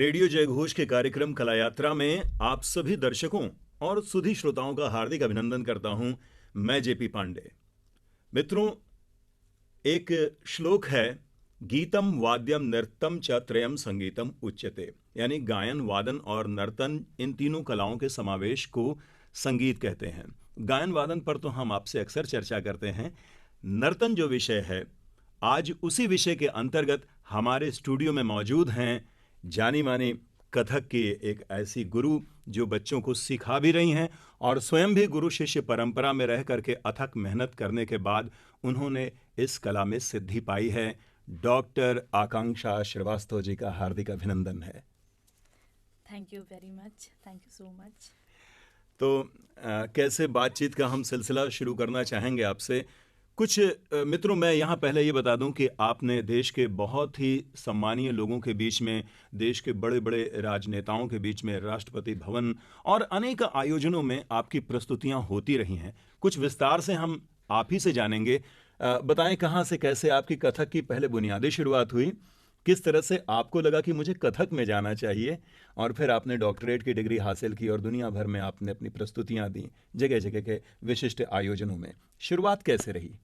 Radio जयघोष के कार्यक्रम कला यात्रा में आप सभी दर्शकों और सुधी श्रोताओं का हार्दिक अभिनंदन करता हूं। मैं जेपी पांडे। मित्रों, एक श्लोक है, गीतम वाद्यम नृत्यम च त्रयम संगीतम उच्यते, यानी गायन, वादन और नर्तन, इन तीनों कलाओं के समावेश को संगीत कहते हैं। गायन वादन पर तो हम आपसे अक्सर चर्चा करते हैं। नर्तन जो विषय है, आज उसी विषय के अंतर्गत हमारे स्टूडियो में मौजूद हैं जानी मानी कथक की एक ऐसी गुरु जो बच्चों को सिखा भी रही हैं और स्वयं भी गुरु शिष्य परंपरा में रह करके अथक मेहनत करने के बाद उन्होंने इस कला में सिद्धि पाई है। डॉक्टर आकांक्षा श्रीवास्तव जी का हार्दिक अभिनंदन है। Thank you very much, thank you so much. तो कैसे बातचीत का हम सिलसिला शुरू करना चाहेंगे आपसे। कुछ मित्रों, मैं यहाँ पहले ये बता दूं कि आपने देश के बहुत ही सम्मानीय लोगों के बीच में, देश के बड़े बड़े राजनेताओं के बीच में, राष्ट्रपति भवन और अनेक आयोजनों में आपकी प्रस्तुतियाँ होती रही हैं। कुछ विस्तार से हम आप ही से जानेंगे। बताएं कहाँ से कैसे आपकी कथक की पहले बुनियादी शुरुआत हुई, किस तरह से आपको लगा कि मुझे कथक में जाना चाहिए, और फिर आपने डॉक्टरेट की डिग्री हासिल की और दुनिया भर में आपने अपनी प्रस्तुतियाँ दी जगह जगह के विशिष्ट आयोजनों में। शुरुआत कैसे रही?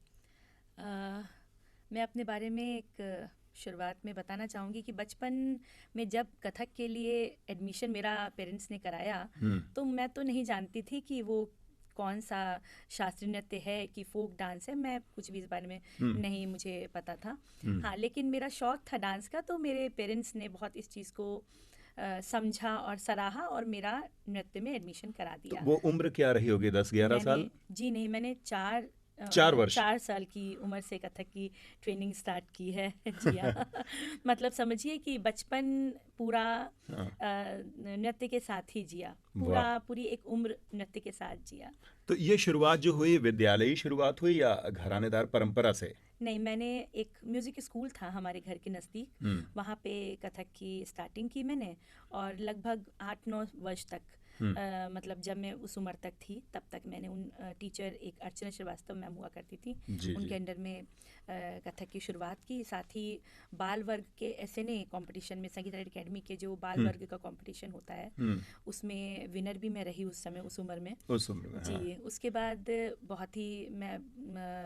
मैं अपने बारे में एक शुरुआत में बताना चाहूँगी कि बचपन में जब कथक के लिए एडमिशन मेरा पेरेंट्स ने कराया तो मैं तो नहीं जानती थी कि वो कौन सा शास्त्रीय नृत्य है कि फोक डांस है। मैं कुछ भी इस बारे में नहीं मुझे पता था। हाँ, लेकिन मेरा शौक था डांस का, तो मेरे पेरेंट्स ने बहुत इस चीज़ को समझा और सराहा और मेरा नृत्य में एडमिशन करा दिया। तो वो उम्र क्या रही होगी, 10-11 साल? जी नहीं, मैंने 4 साल की उम्र से कथक की ट्रेनिंग स्टार्ट की है। जी हाँ। मतलब समझिए कि बचपन पूरा नृत्य के साथ ही जिया, पूरी एक उम्र नृत्य के साथ जिया। तो ये शुरुआत जो हुई, विद्यालयी शुरुआत हुई या घरानेदार परंपरा से? नहीं, मैंने एक म्यूजिक स्कूल था हमारे घर के नज़दीक, वहाँ पे कथक की स्टार्टिंग की मैंने, और लगभग 8-9 वर्ष तक मतलब जब मैं उस उम्र तक थी तब तक मैंने उन टीचर, एक अर्चना श्रीवास्तव मैम हुआ करती थी, उनके अंडर में कथक की शुरुआत की। साथ ही बाल वर्ग के SNA कंपटीशन में, संगीत एकेडमी के जो बाल वर्ग का कंपटीशन होता है, उसमें विनर भी मैं रही उस समय, उस उम्र में। जी हाँ। उसके बाद बहुत ही मैं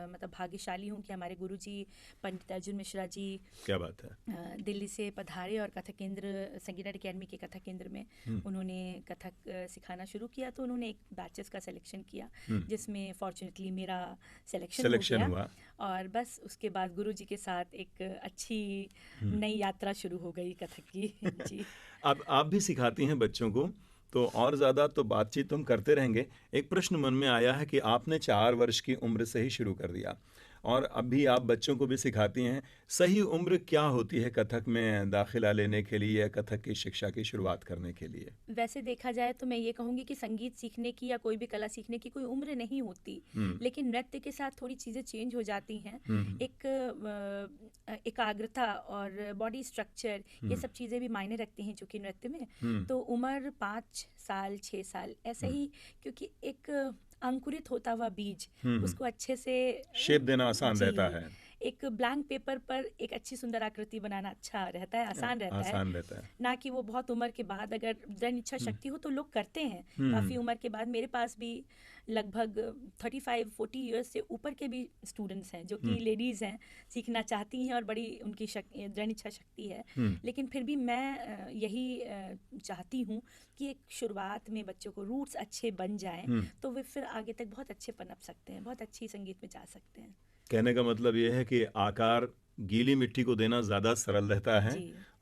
मतलब भाग्यशाली हूँ कि हमारे गुरुजी पंडित अर्जुन मिश्रा जी, क्या बात है, दिल्ली से पधारे और कथक केंद्र, संगीत एकेडमी के कथक केंद्र में उन्होंने कथक सिखाना शुरू किया। तो उन्होंने एक बैचेस का सिलेक्शन किया जिसमें फॉर्चुनेटली मेरा सिलेक्शन हुआ और बस उसके बाद गुरुजी के साथ एक अच्छी नई यात्रा शुरू हो गई कथक की। जी। अब आप भी सिखाती हैं बच्चों को, तो और ज़्यादा तो बातचीत हम करते रहेंगे। एक प्रश्न मन में आया है कि आपने 4 वर्ष की उम्र से ही शुरू कर दिया और अभी आप बच्चों को भी सिखाती हैं। सही उम्र क्या होती है कथक में दाखिला लेने के लिए या कथक की शिक्षा की शुरुआत करने के लिए? वैसे देखा जाए तो मैं ये कहूँगी कि संगीत सीखने की या कोई भी कला सीखने की कोई उम्र नहीं होती, लेकिन नृत्य के साथ थोड़ी चीज़ें चेंज हो जाती हैं। एक एकाग्रता और बॉडी स्ट्रक्चर, ये सब चीज़ें भी मायने रखती हैं चूँकि नृत्य में। तो उम्र 5 साल 6 साल ऐसे ही, क्योंकि एक अंकुरित होता हुआ बीज, उसको अच्छे से शेप देना आसान रहता है। एक ब्लैंक पेपर पर एक अच्छी सुंदर आकृति बनाना अच्छा रहता है, आसान रहता है। ना कि वो बहुत उम्र के बाद, अगर दृढ़ इच्छा शक्ति हो तो लोग करते हैं काफ़ी उम्र के बाद। मेरे पास भी लगभग 35-40 ईयर्स से ऊपर के भी स्टूडेंट्स हैं जो कि लेडीज़ हैं, सीखना चाहती हैं और बड़ी उनकी दृढ़ इच्छा शक्ति है। लेकिन फिर भी मैं यही चाहती हूँ कि एक शुरुआत में बच्चों को रूट्स अच्छे बन जाएं तो वे फिर आगे तक बहुत अच्छे पनप सकते हैं, बहुत अच्छी संगीत में जा सकते हैं। कहने का मतलब ये है कि आकार गीली मिट्टी को देना ज़्यादा सरल रहता है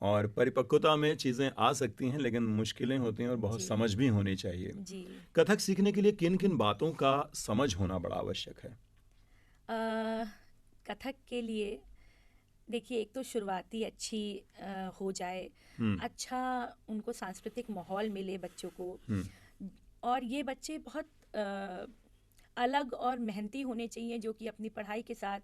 और परिपक्वता में चीज़ें आ सकती हैं, लेकिन मुश्किलें होती हैं और बहुत समझ भी होनी चाहिए। कथक सीखने के लिए किन किन बातों का समझ होना बड़ा आवश्यक है? कथक के लिए देखिए, एक तो शुरुआती अच्छी हो जाए, अच्छा उनको सांस्कृतिक माहौल मिले बच्चों को, और ये बच्चे बहुत अलग और मेहनती होने चाहिए जो कि अपनी पढ़ाई के साथ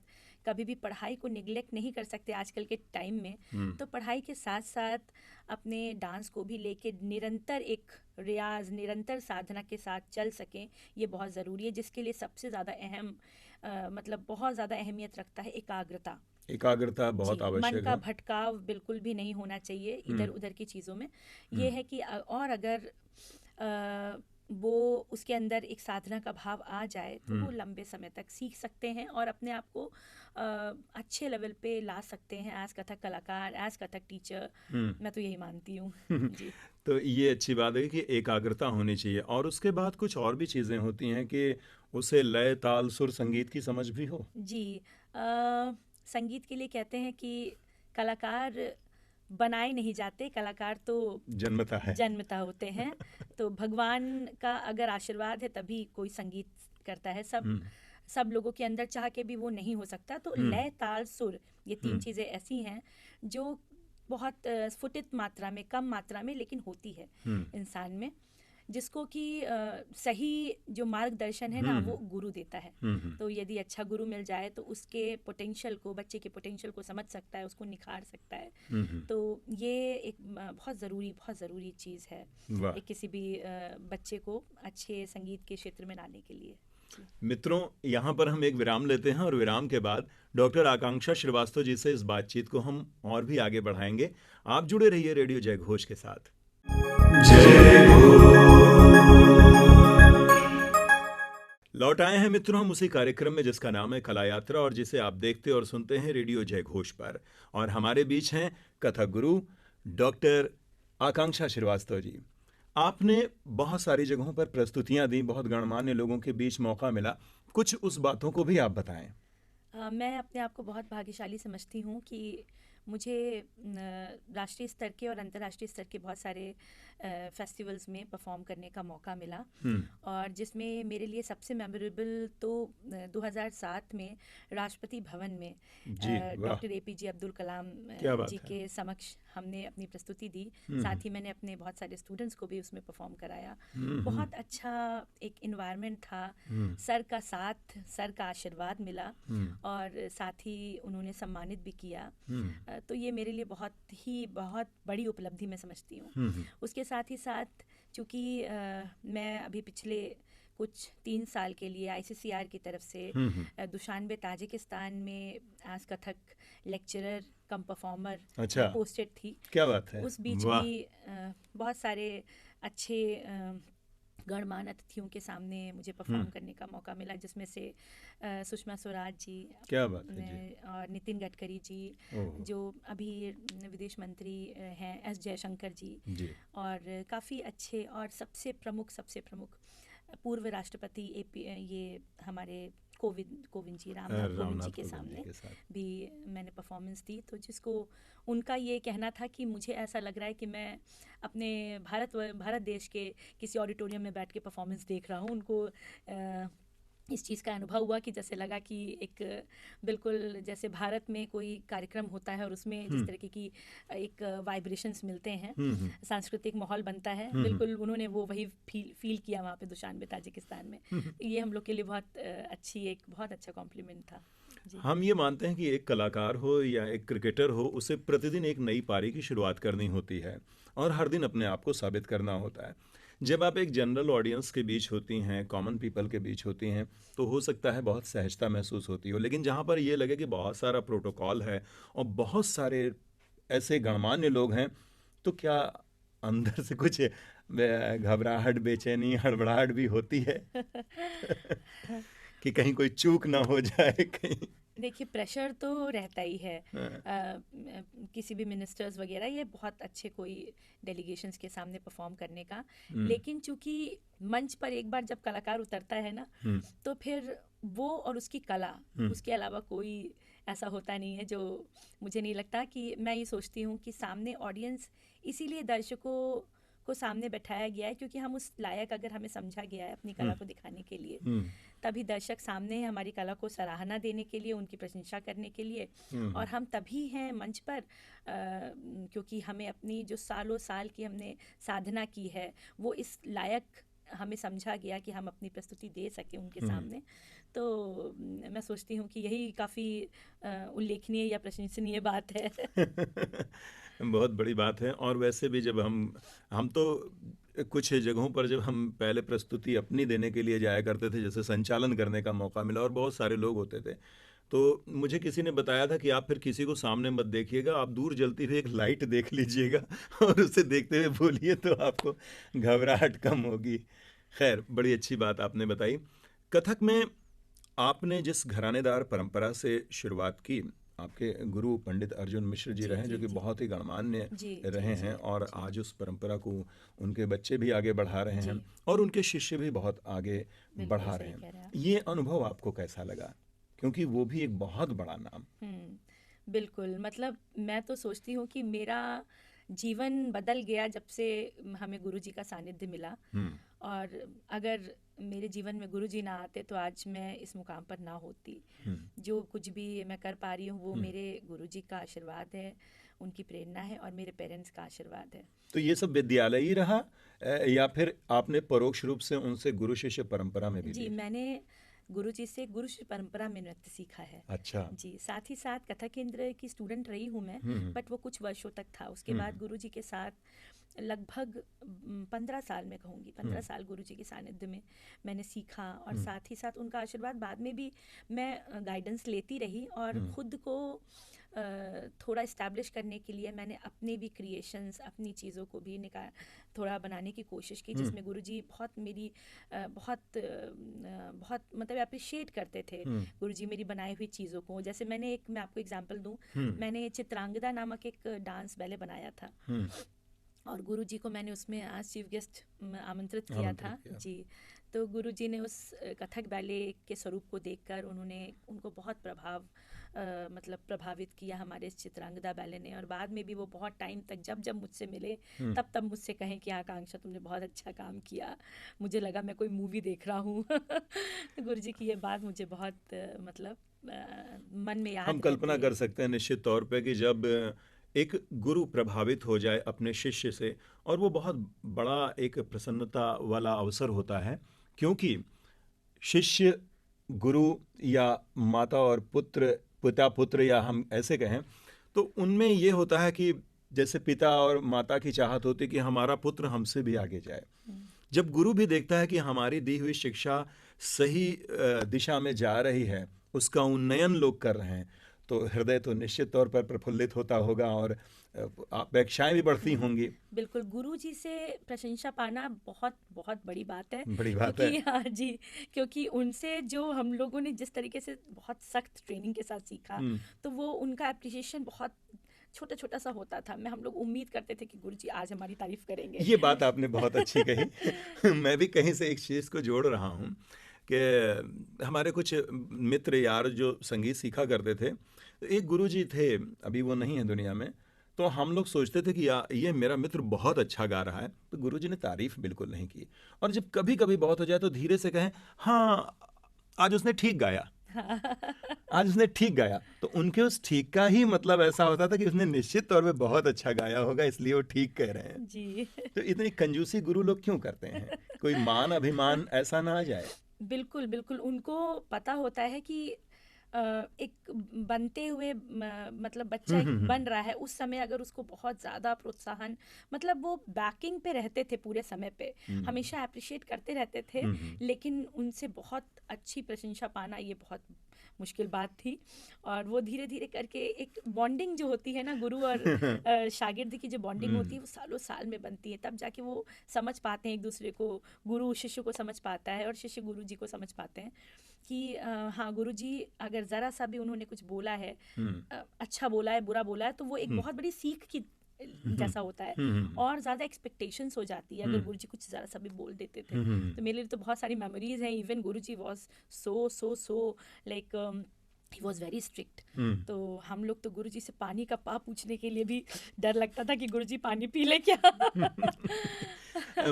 कभी भी पढ़ाई को निगलेक्ट नहीं कर सकते आजकल के टाइम में। तो पढ़ाई के साथ साथ अपने डांस को भी लेके निरंतर एक रियाज, निरंतर साधना के साथ चल सकें, ये बहुत ज़रूरी है। जिसके लिए सबसे ज़्यादा मतलब बहुत ज़्यादा अहमियत रखता है एकाग्रता। एकाग्रता जी, बहुत मन आवश्यक का है। भटकाव बिल्कुल भी नहीं होना चाहिए हम्म। इधर उधर की चीज़ों में। ये हम्म। है कि और अगर वो उसके अंदर एक साधना का भाव आ जाए तो वो हम्म। लंबे समय तक सीख सकते हैं और अपने आप को अच्छे लेवल पे ला सकते हैं एज कथक कलाकार, एज कथक टीचर। हम्म। मैं तो यही मानती हूँ। जी। तो ये अच्छी बात है कि एकाग्रता होनी चाहिए, और उसके बाद कुछ और भी चीज़ें होती हैं कि उसे लय ताल सुर संगीत की समझ भी हो। जी। संगीत के लिए कहते हैं कि कलाकार बनाए नहीं जाते, कलाकार तो जन्मता है। जन्मता होते हैं। तो भगवान का अगर आशीर्वाद है तभी कोई संगीत करता है। सब हम्म। सब लोगों के अंदर चाह के भी वो नहीं हो सकता। तो हम्म। लय ताल सुर, ये तीन हम्म। चीज़ें ऐसी हैं जो बहुत स्फुटित मात्रा में, कम मात्रा में लेकिन होती है हम्म। इंसान में, जिसको कि सही जो मार्गदर्शन है ना हम्म। वो गुरु देता है। हम्म। तो यदि अच्छा गुरु मिल जाए तो उसके पोटेंशियल को, बच्चे के पोटेंशियल को समझ सकता है, उसको निखार सकता है। हम्म। तो ये एक बहुत ज़रूरी चीज़ है वाह। एक किसी भी बच्चे को अच्छे संगीत के क्षेत्र में लाने के लिए। जी। मित्रों, यहाँ पर हम एक विराम लेते हैं, और विराम के बाद डॉक्टर आकांक्षा श्रीवास्तव जी से इस बातचीत को हम और भी आगे बढ़ाएंगे। आप जुड़े रहिए रेडियो जय घोष के साथ। जय लौट आए हैं मित्रों हम उसी कार्यक्रम में जिसका नाम है कला यात्रा, और जिसे आप देखते और सुनते हैं रेडियो जय घोष पर। और हमारे बीच हैं कथक गुरु डॉक्टर आकांक्षा श्रीवास्तव जी। आपने बहुत सारी जगहों पर प्रस्तुतियां दी, बहुत गणमान्य लोगों के बीच मौका मिला, कुछ उस बातों को भी आप बताएं। मैं अपने आप को बहुत भाग्यशाली समझती हूँ कि मुझे राष्ट्रीय स्तर के और अंतर्राष्ट्रीय स्तर के बहुत सारे फेस्टिवल्स में परफॉर्म करने का मौका मिला। और जिसमें मेरे लिए सबसे मेमोरेबल तो 2007 में राष्ट्रपति भवन में जी वाह, डॉक्टर एपीजे अब्दुल कलाम क्या बात जी है। के समक्ष हमने अपनी प्रस्तुति दी। साथ ही मैंने अपने बहुत सारे स्टूडेंट्स को भी उसमें परफॉर्म कराया। बहुत अच्छा एक इन्वायरमेंट था, सर का साथ, सर का आशीर्वाद मिला, और साथ ही उन्होंने सम्मानित भी किया। तो ये मेरे लिए बहुत बड़ी उपलब्धि मैं समझती हूँ। उसके साथ ही साथ चूँकि मैं अभी पिछले कुछ 3 साल के लिए आईसीसीआर की तरफ से दुशानबे ताजिकिस्तान में एज कथक लेक्चरर कम परफॉर्मर अच्छा, पोस्टेड थी। क्या बात है, उस बीच वाह। भी बहुत सारे अच्छे गणमान्य अतिथियों के सामने मुझे परफॉर्म करने का मौका मिला, जिसमें से सुषमा स्वराज जी, क्या बात है जी। और नितिन गडकरी जी, ओह, जो अभी विदेश मंत्री हैं, एस जयशंकर जी, जी। और काफ़ी अच्छे, और सबसे प्रमुख पूर्व राष्ट्रपति ये हमारे कोविंद जी, रामनाथ कोविंद जी के सामने भी मैंने परफॉर्मेंस दी। तो जिसको उनका ये कहना था कि मुझे ऐसा लग रहा है कि मैं अपने भारत देश के किसी ऑडिटोरियम में बैठ के परफॉर्मेंस देख रहा हूँ। उनको इस चीज़ का अनुभव हुआ कि जैसे लगा कि एक बिल्कुल जैसे भारत में कोई कार्यक्रम होता है और उसमें जिस तरीके की एक वाइब्रेशंस मिलते हैं, सांस्कृतिक माहौल बनता है, बिल्कुल उन्होंने वो वही फील किया वहाँ पे दुशानबे ताजिकिस्तान में। ये हम लोग के लिए बहुत अच्छा कॉम्प्लीमेंट था जी। हम ये मानते हैं कि एक कलाकार हो या एक क्रिकेटर हो, उसे प्रतिदिन एक नई पारी की शुरुआत करनी होती है और हर दिन अपने आप को साबित करना होता है। जब आप एक जनरल ऑडियंस के बीच होती हैं, कॉमन पीपल के बीच होती हैं, तो हो सकता है बहुत सहजता महसूस होती हो, लेकिन जहाँ पर ये लगे कि बहुत सारा प्रोटोकॉल है और बहुत सारे ऐसे गणमान्य लोग हैं, तो क्या अंदर से कुछ घबराहट, बेचैनी, हड़बड़ाहट भी होती है कि कहीं कोई चूक ना हो जाए कहीं? देखिए, प्रेशर तो रहता ही है। हाँ। किसी भी मिनिस्टर्स वगैरह, ये बहुत अच्छे कोई डेलीगेशंस के सामने परफॉर्म करने का, लेकिन चूंकि मंच पर एक बार जब कलाकार उतरता है ना, तो फिर वो और उसकी कला, उसके अलावा कोई ऐसा होता नहीं है जो, मुझे नहीं लगता कि, मैं ये सोचती हूँ कि सामने ऑडियंस इसीलिए दर्शकों को सामने बैठाया गया है क्योंकि हम उस लायक, अगर हमें समझा गया है अपनी कला को दिखाने के लिए, तभी दर्शक सामने हैं हमारी कला को सराहना देने के लिए, उनकी प्रशंसा करने के लिए। और हम तभी हैं मंच पर क्योंकि हमें अपनी जो सालों साल की हमने साधना की है, वो इस लायक हमें समझा गया कि हम अपनी प्रस्तुति दे सकें उनके सामने। तो मैं सोचती हूँ कि यही काफ़ी उल्लेखनीय या प्रशंसनीय बात है। बहुत बड़ी बात है। और वैसे भी जब हम तो कुछ जगहों पर जब हम पहले प्रस्तुति अपनी देने के लिए जाया करते थे, जैसे संचालन करने का मौका मिला और बहुत सारे लोग होते थे, तो मुझे किसी ने बताया था कि आप फिर किसी को सामने मत देखिएगा, आप दूर जलती हुई एक लाइट देख लीजिएगा और उसे देखते हुए बोलिए तो आपको घबराहट कम होगी। खैर, बड़ी अच्छी बात आपने बताई। कथक में आपने जिस घरानेदार परंपरा से शुरुआत की, आपके गुरु पंडित अर्जुन मिश्र जी जी रहे हैं, जी जो कि जी बहुत ही गणमान्य जी जी रहे जी हैं, और जी आज उस परंपरा को उनके बच्चे भी आगे बढ़ा रहे हैं जी और उनके शिष्य भी बहुत आगे बिल्कुल बढ़ा रहे सही हैं। कह रहे हैं आप। ये अनुभव आपको कैसा लगा? क्योंकि वो भी एक बहुत बड़ा नाम। बिल्कुल, मतलब मैं तो सोचती हूँ कि मेरा जीवन बदल गया जब से हमें गुरुजी का सानिध्य मिला। हम्म। और अगर मेरे जीवन में गुरुजी ना आते तो आज मैं इस मुकाम पर ना होती। हम्म। जो कुछ भी मैं कर पा रही हूँ वो हम्म। मेरे गुरुजी का आशीर्वाद है, उनकी प्रेरणा है और मेरे पेरेंट्स का आशीर्वाद है। तो ये सब विद्यालय ही रहा, या फिर आपने परोक्ष रूप से उनसे गुरु शिष्य परंपरा में भी जी, ली? मैंने गुरुजी से गुरु शिष्य परंपरा में नृत्य सीखा है। अच्छा। जी, साथ ही साथ कथक केंद्र की स्टूडेंट रही हूँ मैं, हम्म। बट वो कुछ वर्षों तक था। उसके बाद हम्म। गुरुजी के साथ लगभग 15 साल में कहूँगी, 15 साल गुरुजी के सानिध्य में मैंने सीखा। और हम्म। साथ ही साथ उनका आशीर्वाद बाद में भी मैं गाइडेंस लेती रही। और हम्म। खुद को थोड़ा इस्टेब्लिश करने के लिए मैंने अपने भी क्रिएशंस, अपनी चीज़ों को भी थोड़ा बनाने की कोशिश की, हम्म। जिसमें गुरुजी बहुत मेरी बहुत मतलब अप्रिशिएट करते थे हम्म। गुरुजी मेरी बनाई हुई चीज़ों को। जैसे मैं आपको एग्जांपल दूं, हम्म। मैंने चित्रांगदा नामक एक डांस बैले बनाया था हम्म। और गुरुजी को मैंने उसमें आज चीफ गेस्ट आमंत्रित किया था। आमंत्रित किया। जी, तो गुरुजी ने उस कथक बैले के स्वरूप को देखकर उनको बहुत मतलब प्रभावित किया हमारे इस चित्रांगदा बैले ने। और बाद में भी वो बहुत टाइम तक जब मुझसे मिले हम्म। तब मुझसे कहें कि आकांक्षा तुमने बहुत अच्छा काम किया, मुझे लगा मैं कोई मूवी देख रहा हूँ। तो गुरुजी की ये बात मुझे बहुत मतलब मन में हम याद कल्पना रहती कर है। सकते हैं निश्चित तौर पे कि जब एक गुरु प्रभावित हो जाए अपने शिष्य से, और वो बहुत बड़ा एक प्रसन्नता वाला अवसर होता है, क्योंकि शिष्य गुरु या माता और पुत्र, पिता पुत्र, या हम ऐसे कहें, तो उनमें ये होता है कि जैसे पिता और माता की चाहत होती है कि हमारा पुत्र हमसे भी आगे जाए। हम्म, जब गुरु भी देखता है कि हमारी दी हुई शिक्षा सही दिशा में जा रही है, उसका उन्नयन लोग कर रहे हैं, तो हृदय तो निश्चित तौर पर प्रफुल्लित होता होगा और अपेक्षाएं भी बढ़ती होंगी। बिल्कुल, गुरुजी से प्रशंसा पाना बहुत बहुत बड़ी बात है। बड़ी बात है। क्योंकि हाँ जी, क्योंकि उनसे जो हम लोगों ने जिस तरीके से बहुत सख्त ट्रेनिंग के साथ सीखा, हम्म। तो वो उनका एप्रिसिएशन बहुत छोटा छोटा सा होता था। हम लोग उम्मीद करते थे कि गुरुजी आज हमारी तारीफ करेंगे। ये बात आपने बहुत अच्छी कही। मैं भी कहीं से एक चीज़ को जोड़ रहा हूँ कि हमारे कुछ मित्र यार जो संगीत सीखा करते थे, एक गुरुजी थे, अभी वो नहीं है दुनिया में, तो हम लोग सोचते थे कि ये मेरा मित्र बहुत अच्छा गा रहा है, तो गुरुजी ने तारीफ बिल्कुल नहीं की। और जब कभी कभी बहुत हो जाए तो धीरे से कहें, हाँ आज उसने ठीक गाया, आज उसने ठीक गाया, तो उनके उस ठीक का ही मतलब ऐसा होता था कि उसने निश्चित तौर पे बहुत अच्छा गाया होगा, इसलिए वो ठीक कह रहे हैं। जी। तो इतनी कंजूसी गुरु लोग क्यों करते हैं? कोई मान अभिमान ऐसा ना आ जाए? बिल्कुल, बिल्कुल, उनको पता होता है कि एक बनते हुए मतलब बच्चा एक हम्म। बन रहा है, उस समय अगर उसको बहुत ज़्यादा प्रोत्साहन, मतलब वो बैकिंग पे रहते थे पूरे समय पे, हम्म। हमेशा अप्रिशिएट करते रहते थे। हम्म। लेकिन उनसे बहुत अच्छी प्रशंसा पाना ये बहुत मुश्किल बात थी। और वो धीरे धीरे करके एक बॉन्डिंग जो होती है ना, गुरु और शागिर्द की जो बॉन्डिंग होती है, वो सालों साल में बनती है। तब जाके वो समझ पाते हैं एक दूसरे को, गुरु शिष्य को समझ पाता है और शिष्य गुरु जी को समझ पाते हैं कि हाँ, गुरु जी अगर ज़रा सा भी उन्होंने कुछ बोला है, अच्छा बोला है, बुरा बोला है, तो वो एक बहुत बड़ी सीख की जैसा होता है। और ज़्यादा एक्सपेक्टेशंस हो जाती है अगर गुरुजी कुछ ज़रा सा भी बोल देते थे। तो मेरे लिए तो बहुत सारी मेमोरीज हैं। Even Guruji was so like he was very strict. तो हम लोग तो गुरुजी से पानी का पा पूछने के लिए भी डर लगता था कि गुरुजी पानी पी ले क्या।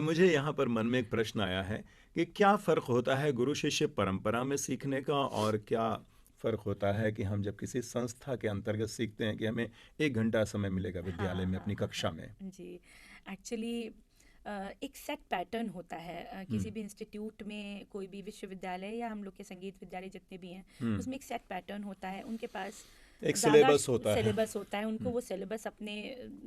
मुझे यहाँ पर मन में एक प्रश्न आया है कि क्या फ़र्क होता है गुरु शिष्य परंपरा में सीखने का, और क्या फ़र्क होता है कि हम जब किसी संस्था के अंतर्गत सीखते हैं कि हमें 1 घंटा समय मिलेगा विद्यालय में अपनी कक्षा में? जी, एक्चुअली एक सेट पैटर्न होता है किसी भी इंस्टीट्यूट में, कोई भी विश्वविद्यालय या हम लोग के संगीत विद्यालय जितने भी हैं, उसमें एक सेट पैटर्न होता है। उनके पास एक ज़्यादा सिलेबस होता है। सिलेबस होता है, उनको वो सिलेबस अपने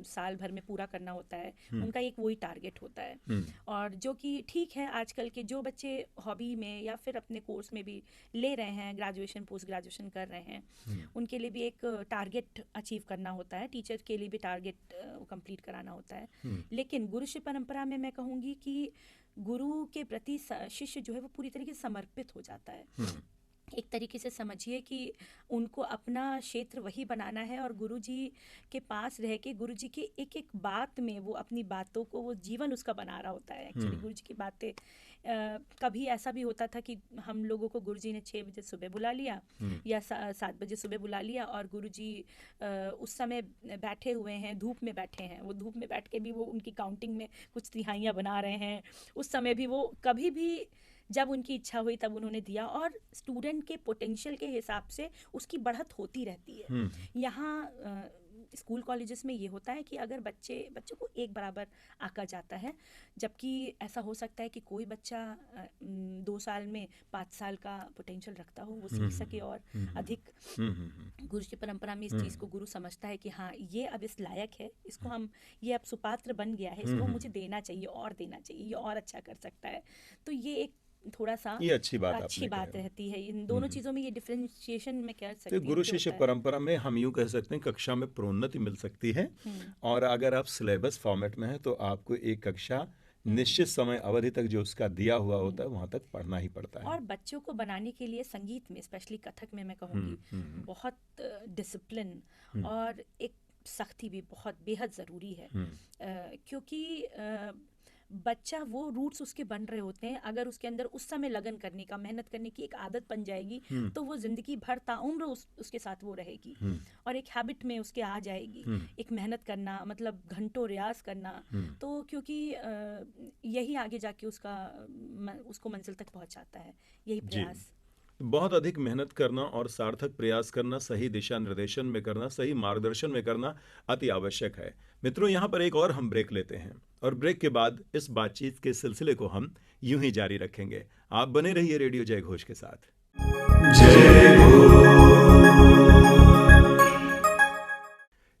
साल भर में पूरा करना होता है, उनका एक वही टारगेट होता है। और जो कि ठीक है, आजकल के जो बच्चे हॉबी में या फिर अपने कोर्स में भी ले रहे हैं, ग्रेजुएशन पोस्ट ग्रेजुएशन कर रहे हैं, उनके लिए भी एक टारगेट अचीव करना होता है, टीचर के लिए भी टारगेट कंप्लीट कराना होता है। लेकिन गुरु शिष्य परंपरा में मैं कहूँगी कि गुरु के प्रति शिष्य जो है वो पूरी तरीके से समर्पित हो जाता है। एक तरीके से समझिए कि उनको अपना क्षेत्र वही बनाना है, और गुरुजी के पास रह के गुरुजी की एक एक बात में वो अपनी बातों को वो जीवन उसका बना रहा होता है। एक्चुअली गुरुजी की बातें कभी ऐसा भी होता था कि हम लोगों को गुरुजी ने 6 बजे सुबह बुला लिया या 7 बजे सुबह बुला लिया, और गुरुजी उस समय बैठे हुए हैं, धूप में बैठे हैं, वो धूप में बैठ के भी वो उनकी काउंटिंग में कुछ तिहाइयाँ बना रहे हैं। उस समय भी वो कभी भी जब उनकी इच्छा हुई तब उन्होंने दिया, और स्टूडेंट के पोटेंशियल के हिसाब से उसकी बढ़त होती रहती है। यहाँ स्कूल कॉलेजेस में ये होता है कि अगर बच्चों को एक बराबर आंका जाता है, जबकि ऐसा हो सकता है कि कोई बच्चा 2 साल में 5 साल का पोटेंशियल रखता हो, वो सीख सके और अधिक। गुरु की परंपरा में इस चीज़ को गुरु समझता है कि हाँ, ये अब इस लायक है, इसको हम, ये अब सुपात्र बन गया है, इसको मुझे देना चाहिए और देना चाहिए, ये और अच्छा कर सकता है। तो ये एक थोड़ा सा ये अच्छी बात रहती है। इन दोनों चीज़ों में ये डिफरेंशिएशन में कह सकती तो हूँ गुरु कि शिष्य होता है। परंपरा में हम यूं कह सकते हैं कक्षा में प्रोन्नति मिल सकती है, और अगर आप सिलेबस फॉर्मेट में है तो आपको एक कक्षा निश्चित समय अवधि तक जो उसका दिया हुआ होता है वहां तक पढ़ना ही पड़ता है। और बच्चों को बनाने के लिए संगीत में, स्पेशली कथक में मैं कहूँगी, बहुत डिसिप्लिन और एक सख्ती भी बहुत बेहद ज़रूरी है। क्योंकि बच्चा वो रूट्स उसके बन रहे होते हैं, अगर उसके अंदर उस समय लगन करने का, मेहनत करने की एक आदत बन जाएगी तो वो ज़िंदगी भर ताउम्र उसके साथ वो रहेगी, और एक हैबिट में उसके आ जाएगी। एक मेहनत करना मतलब घंटों रियाज करना, तो क्योंकि यही आगे जाके उसको मंजिल तक पहुंचाता है, यही प्रयास। बहुत अधिक मेहनत करना और सार्थक प्रयास करना, सही दिशा निर्देशन में करना, सही मार्गदर्शन में करना अति आवश्यक है। मित्रों, यहाँ पर एक और हम ब्रेक लेते हैं, और ब्रेक के बाद इस बातचीत के सिलसिले को हम यूं ही जारी रखेंगे। आप बने रहिए रेडियो जय घोष के साथ। जय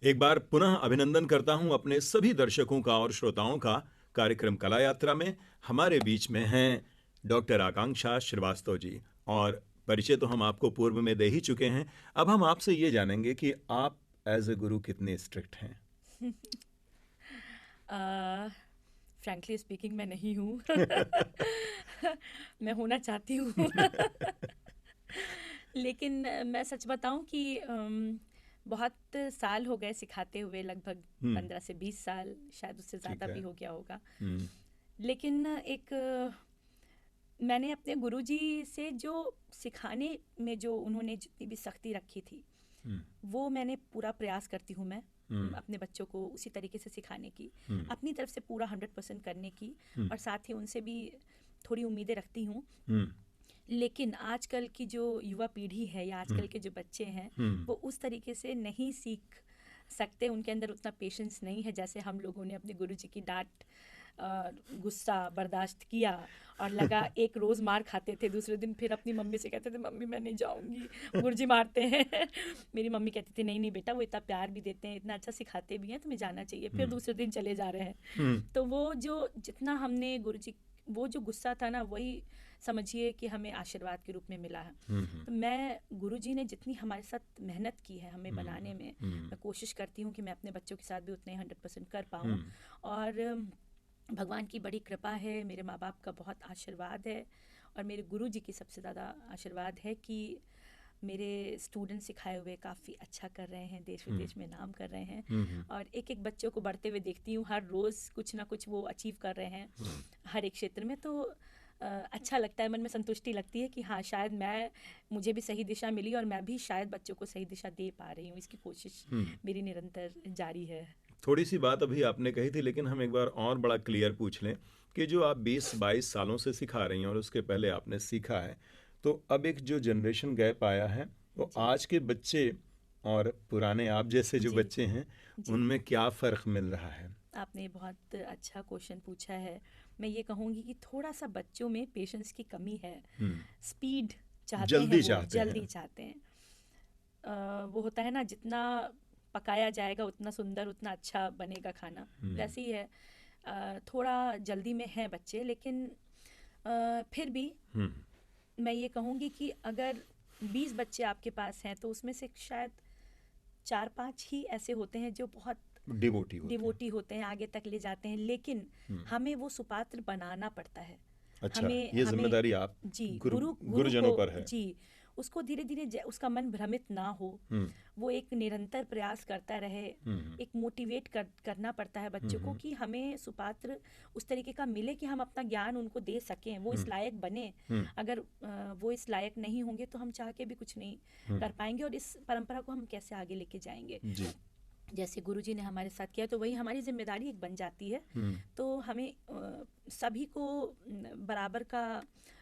एक बार पुनः अभिनंदन करता हूं अपने सभी दर्शकों का और श्रोताओं का। कार्यक्रम कला यात्रा में हमारे बीच में हैं डॉक्टर आकांक्षा श्रीवास्तव जी, और परिचय तो हम आपको पूर्व में दे ही चुके हैं। अब हम आपसे ये जानेंगे कि आप एज ए गुरु कितने स्ट्रिक्ट हैं। फ्रैंकली स्पीकिंग मैं नहीं हूँ। मैं होना चाहती हूँ। लेकिन मैं सच बताऊं कि बहुत साल हो गए सिखाते हुए, लगभग 15 से 20 साल, शायद उससे ज़्यादा भी हो गया होगा। लेकिन मैंने अपने गुरुजी से जो सिखाने में जो उन्होंने जितनी भी सख्ती रखी थी, वो मैंने पूरा प्रयास करती हूँ मैं अपने बच्चों को उसी तरीके से सिखाने की, अपनी तरफ से पूरा 100% करने की, और साथ ही उनसे भी थोड़ी उम्मीदें रखती हूँ। लेकिन आजकल की जो युवा पीढ़ी है या आजकल के जो बच्चे हैं, वो उस तरीके से नहीं सीख सकते, उनके अंदर उतना पेशेंस नहीं है जैसे हम लोगों ने अपने गुरुजी की डांट गुस्सा बर्दाश्त किया, और लगा एक रोज़ मार खाते थे, दूसरे दिन फिर अपनी मम्मी से कहते थे मम्मी मैं नहीं जाऊंगी, गुरुजी मारते हैं। मेरी मम्मी कहती थी नहीं नहीं बेटा, वो इतना प्यार भी देते हैं, इतना अच्छा सिखाते भी हैं, तुम्हें जाना चाहिए। फिर दूसरे दिन चले जा रहे हैं। तो वो जो जितना हमने गुरुजी, वो जो गुस्सा था ना, वही समझिए कि हमें आशीर्वाद के रूप में मिला है। तो मैं गुरुजी ने जितनी हमारे साथ मेहनत की है हमें बनाने में, मैं कोशिश करती हूँ कि मैं अपने बच्चों के साथ भी उतने 100% कर पाऊँ। और भगवान की बड़ी कृपा है, मेरे माँ बाप का बहुत आशीर्वाद है, और मेरे गुरुजी की सबसे ज़्यादा आशीर्वाद है कि मेरे स्टूडेंट सिखाए हुए काफ़ी अच्छा कर रहे हैं, देश विदेश में नाम कर रहे हैं, और एक एक बच्चों को बढ़ते हुए देखती हूँ, हर रोज़ कुछ ना कुछ वो अचीव कर रहे हैं हर एक क्षेत्र में। तो अच्छा लगता है, मन में संतुष्टि लगती है कि हाँ, शायद मुझे भी सही दिशा मिली, और मैं भी शायद बच्चों को सही दिशा दे पा रही हूँ। इसकी कोशिश मेरी निरंतर जारी है। थोड़ी सी बात अभी आपने कही थी, लेकिन हम एक बार और बड़ा क्लियर पूछ लें कि जो आप 20-22 सालों से सिखा रही हैं और उसके पहले आपने सीखा है, तो अब एक जो जनरेशन गैप आया है, तो आज के बच्चे और पुराने आप जैसे जो बच्चे हैं, उनमें क्या फ़र्क मिल रहा है? आपने बहुत अच्छा क्वेश्चन पूछा है। मैं ये कहूँगी कि थोड़ा सा बच्चों में पेशेंस की कमी है, स्पीड चाहते हैं, जल्दी चाहते हैं। वो होता है ना, जितना पकाया जाएगा उतना सुंदर, उतना अच्छा बनेगा खाना, वैसे ही है। थोड़ा जल्दी में है बच्चे, लेकिन फिर भी मैं ये कहूँगी कि अगर 20 बच्चे आपके पास हैं तो उसमें से शायद 4-5 ही ऐसे होते हैं जो बहुत डिवोटी होते हैं, आगे तक ले जाते हैं। लेकिन हमें वो सुपात्र बनाना पड़ता है। अच्छा, हमें ये हमें जिम्मेदारी आप जी गुरुजनों पर है। जी, उसको धीरे धीरे उसका मन भ्रमित ना हो, वो एक निरंतर प्रयास करता रहे, एक मोटिवेट करना पड़ता है बच्चों को कि हमें सुपात्र उस तरीके का मिले कि हम अपना ज्ञान उनको दे सकें, वो इस लायक बने। अगर वो इस लायक नहीं होंगे तो हम चाह के भी कुछ नहीं कर पाएंगे, और इस परंपरा को हम कैसे आगे लेके जाएंगे। जैसे गुरुजी ने हमारे साथ किया, तो वही हमारी जिम्मेदारी एक बन जाती है। तो हमें सभी को बराबर का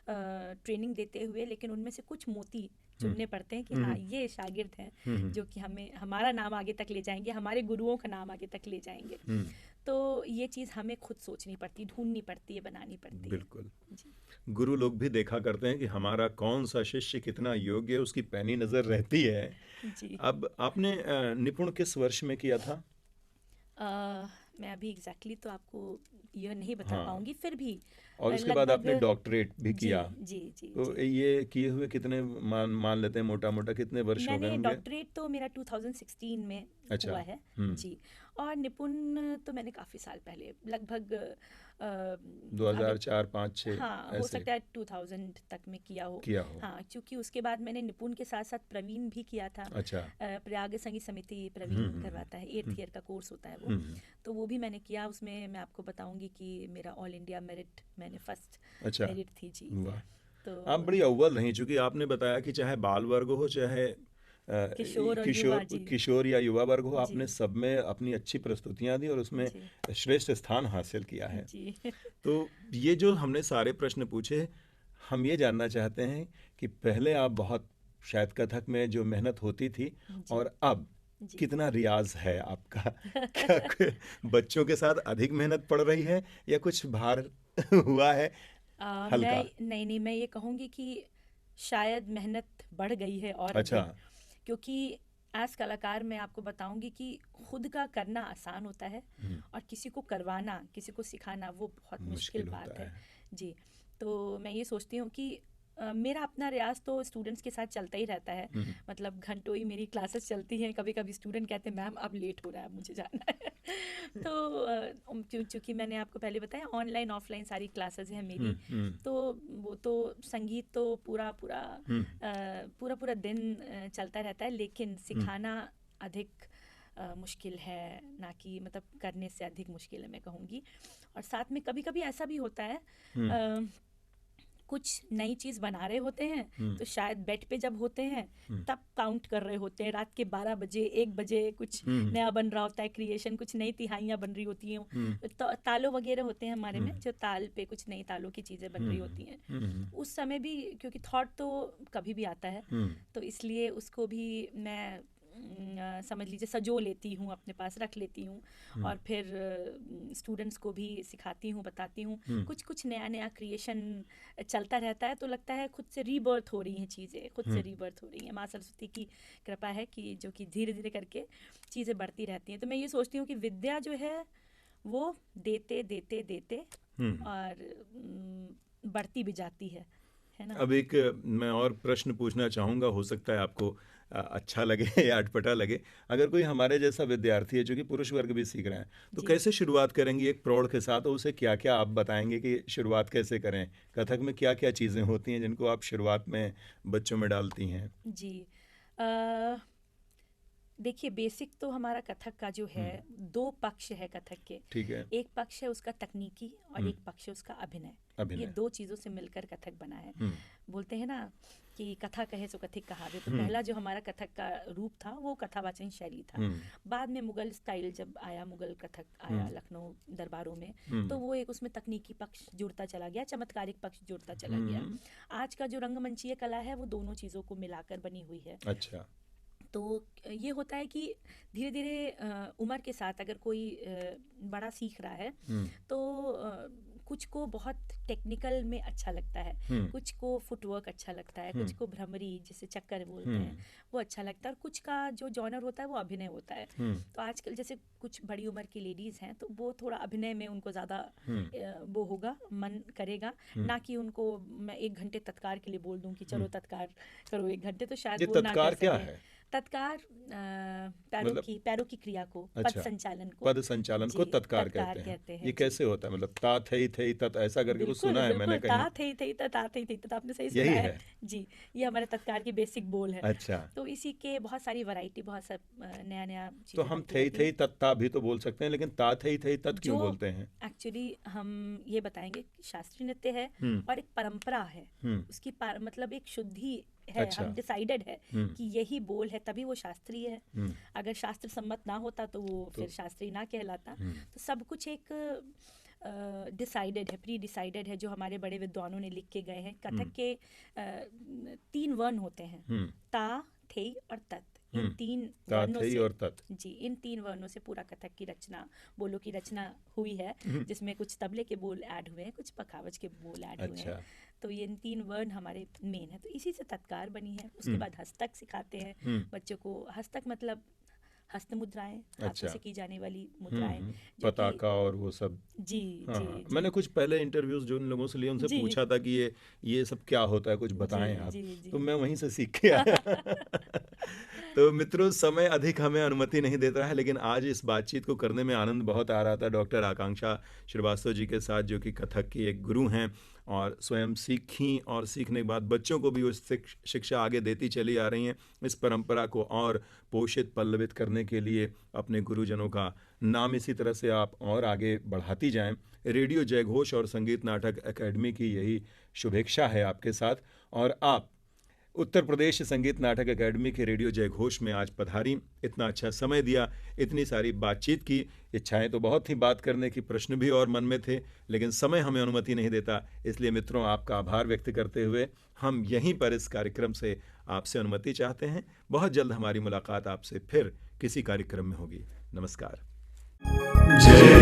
ट्रेनिंग देते हुए, लेकिन उनमें से कुछ मोती चुनने पड़ते हैं कि हाँ, ये शागिर्द हैं जो कि हमें हमारा नाम आगे तक ले जाएंगे, हमारे गुरुओं का नाम आगे तक ले जाएंगे। तो ये चीज़ हमें खुद सोचनी पड़ती, ढूंढनी पड़ती है, बनानी पड़ती है। बिल्कुल। गुरु लोग भी देखा करते हैं कि हमारा कौन सा शिष्य कितना योग्य है, उसकी पैनी नज़र रहती है। जी। अब आपने निपुण किस वर्ष में किया था? मैं अभी एग्जैक्टली तो आपको यह नहीं बता पाऊंगी, फिर भी। और उसके बाद आपने डॉक्टरेट भी किया। जी जी। तो ये किए हुए कितने मान लेते हैं मोटा मोटा कितने वर्ष हो गए होंगे? डॉक्टरेट तो मेरा 2016 में हुआ है। जी। और निपुण तो मैंने काफ़ी साल पहले, लगभग 2004, 5, 6 हाँ, हो सकता है 2000 तक में किया हो। हाँ, क्योंकि उसके बाद मैंने निपुण के साथ साथ प्रवीण भी किया था। अच्छा। प्रयाग संगीत समिति प्रवीण करवाता है, 8th ईयर का कोर्स होता है वो। तो वो भी मैंने किया। उसमें मैं आपको बताऊंगी कि मेरा ऑल इंडिया मेरिट, मैंने फर्स्ट मेरिट थी जी। तो आप बड़ी अव्वल रही, चूंकि आपने बताया कि चाहे बाल वर्ग हो, चाहे किशोर या युवा वर्ग हो, आपने सब में अपनी अच्छी प्रस्तुतियां दी और उसमें श्रेष्ठ स्थान हासिल किया है। तो ये जो हमने सारे प्रश्न पूछे, हम ये जानना चाहते हैं कि पहले आप बहुत शायद कथक में जो मेहनत होती थी, और अब कितना रियाज है आपका? क्या बच्चों के साथ अधिक मेहनत पड़ रही है या कुछ भार हुआ है हल्का? नहीं, मैं ये कहूँगी कि शायद मेहनत बढ़ गई है। और अच्छा। क्योंकि एज कलाकार मैं आपको बताऊंगी कि खुद का करना आसान होता है, और किसी को करवाना, किसी को सिखाना वो बहुत मुश्किल बात है जी। तो मैं ये सोचती हूँ कि मेरा अपना रियाज तो स्टूडेंट्स के साथ चलता ही रहता है। मतलब घंटों ही मेरी क्लासेस चलती हैं। कभी कभी स्टूडेंट कहते हैं मैम अब लेट हो रहा है, मुझे जाना है। तो चूँकि मैंने आपको पहले बताया ऑनलाइन ऑफलाइन सारी क्लासेस हैं मेरी, तो वो तो संगीत तो पूरा दिन चलता रहता है, लेकिन सिखाना अधिक मुश्किल है, ना कि मतलब करने से अधिक मुश्किल है मैं कहूँगी। और साथ में कभी कभी ऐसा भी होता है, कुछ नई चीज़ बना रहे होते हैं तो शायद बेड पे जब होते हैं तब काउंट कर रहे होते हैं, रात के 12 बजे 1 बजे कुछ नया बन रहा होता है, क्रिएशन, कुछ नई तिहाइयाँ बन रही होती हैं, तालों वगैरह होते हैं हमारे में, जो ताल पे कुछ नई तालों की चीज़ें बन रही होती हैं। उस समय भी क्योंकि थॉट तो कभी भी आता है, तो इसलिए उसको भी मैं समझ लीजिए सजो लेती हूँ, अपने पास रख लेती हूँ, और फिर स्टूडेंट्स को भी सिखाती हूँ, बताती हूँ। कुछ नया क्रिएशन चलता रहता है, तो लगता है खुद से रीबर्थ हो रही हैं चीज़ें, खुद से रीबर्थ हो रही हैं। माँ सरस्वती की कृपा है कि जो कि धीरे धीरे करके चीज़ें बढ़ती रहती हैं। तो मैं ये सोचती हूँ कि विद्या जो है वो देते देते देते और बढ़ती भी जाती है ना। अब एक मैं और प्रश्न पूछना चाहूँगा, हो सकता है आपको अच्छा लगे या अटपटा लगे। अगर कोई हमारे जैसा विद्यार्थी है जो कि पुरुष वर्ग भी सीख रहे हैं, तो कैसे शुरुआत करेंगी एक प्रौढ़ के साथ? और उसे क्या क्या आप बताएंगे कि शुरुआत कैसे करें? कथक में क्या क्या चीज़ें होती हैं जिनको आप शुरुआत में बच्चों में डालती हैं? जी, देखिए बेसिक तो हमारा कथक का जो है 2 पक्ष है कथक के। ठीक है। एक पक्ष है उसका तकनीकी और एक पक्ष है उसका अभिनय। ये 2 चीज़ों से मिलकर कथक बना है। बोलते हैं ना कि कथा कहे सो कथिक कहावे। तो पहला जो हमारा कथक का रूप था वो कथावाचन शैली था। बाद में मुगल स्टाइल जब आया, मुगल कथक आया लखनऊ दरबारों में, तो वो एक उसमें तकनीकी पक्ष जुड़ता चला गया, चमत्कारिक पक्ष जुड़ता चला गया। आज का जो रंगमंचीय कला है वो दोनों चीज़ों को मिलाकर बनी हुई है। अच्छा। तो ये होता है कि धीरे धीरे उम्र के साथ अगर कोई बड़ा सीख रहा है तो कुछ को बहुत टेक्निकल में अच्छा लगता है, कुछ को फुटवर्क अच्छा लगता है, कुछ को भ्रमरी जिसे चक्कर बोलते हैं वो अच्छा लगता है, और कुछ का जो जॉनर होता है वो अभिनय होता है। तो आजकल जैसे कुछ बड़ी उम्र की लेडीज हैं तो वो थोड़ा अभिनय में उनको ज़्यादा वो होगा, मन करेगा, ना कि उनको मैं 1 घंटे तत्कार के लिए बोल दूं कि चलो तत्कार करो 1 घंटे, तो शायद ये वो ना कर तत्कार क्या सके। है? तत्कार पैरों की क्रिया को, पद अच्छा, संचालन को, पद संचालन को जी, तत्कार तत्कार कहते कहते हैं। हैं ये जी। कैसे होता है? मतलब ता थई थई तत ऐसा करके कुछ बिल्कुल सुना है मैंने बिल्कुल, कहीं। ता थई तत आपने सही सुना यही है है। जी। ये हमारे तत्कार की बेसिक बोल है। अच्छा, तो इसी के बहुत सारी वैरायटी, बहुत सब नया नया तो चीज़ें हम बनती थई रहती थई हैं। तत्ता भी तो बोल सकते हैं, लेकिन ता थई थई तत क्यों जो बोलते हैं? एक्चुअली हम ये बताएंगे कि शास्त्रीय नृत्य है और एक परंपरा है, उसकी मतलब एक शुद्धि है, अच्छा। हम डिसाइडेड है कि यही बोल है, तभी वो शास्त्रीय है। अगर शास्त्र सम्मत ना होता तो वो फिर शास्त्रीय ना कहलाता। तो सब कुछ एक डिसाइडेड है, प्री डिसाइडेड है, जो हमारे बड़े विद्वानों ने लिख के गए हैं। कथक के 3 वर्ण होते हैं, ता, थे और तत्। इन 3 ता वर्णों थई से और तत। जी, इन 3 वर्णों से पूरा कथक की रचना, बोलों की रचना हुई है, जिसमें कुछ तबले के बोल ऐड हुए हैं, कुछ पखावज के बोल ऐड हुए हैं। अच्छा। तो ये इन 3 वर्ण हमारे मेन है, तो इसी से तत्कार बनी है। उसके बाद हस्तक सिखाते हैं बच्चों को। हस्तक मतलब हस्त मुद्राएं, हाथों अच्छा। से की जाने वाली मुद्राएं, जो कि पताका और वो सब। जी हाँ जी हाँ, जी मैंने कुछ पहले इंटरव्यूज जो उन लोगों से लिए उनसे जी पूछा था कि ये सब क्या होता है, कुछ जी बताएं आप। जी तो जी मैं वहीं से सीख के आया। तो मित्रों, समय अधिक हमें अनुमति नहीं देता है, लेकिन आज इस बातचीत को करने में आनंद बहुत आ रहा था डॉक्टर आकांक्षा श्रीवास्तव जी के साथ, जो कि कथक की एक गुरु हैं और स्वयं सीखी और सीखने के बाद बच्चों को भी उस शिक्षा आगे देती चली आ रही हैं। इस परंपरा को और पोषित पल्लवित करने के लिए अपने गुरुजनों का नाम इसी तरह से आप और आगे बढ़ाती जाएं। रेडियो जयघोष और संगीत नाटक एकेडमी की यही शुभेच्छा है आपके साथ। और आप उत्तर प्रदेश संगीत नाटक एकेडमी के रेडियो जयघोष में आज पधारी, इतना अच्छा समय दिया, इतनी सारी बातचीत की। इच्छाएं तो बहुत थी बात करने की, प्रश्न भी और मन में थे, लेकिन समय हमें अनुमति नहीं देता। इसलिए मित्रों, आपका आभार व्यक्त करते हुए हम यहीं पर इस कार्यक्रम से आपसे अनुमति चाहते हैं। बहुत जल्द हमारी मुलाकात आपसे फिर किसी कार्यक्रम में होगी। नमस्कार। जय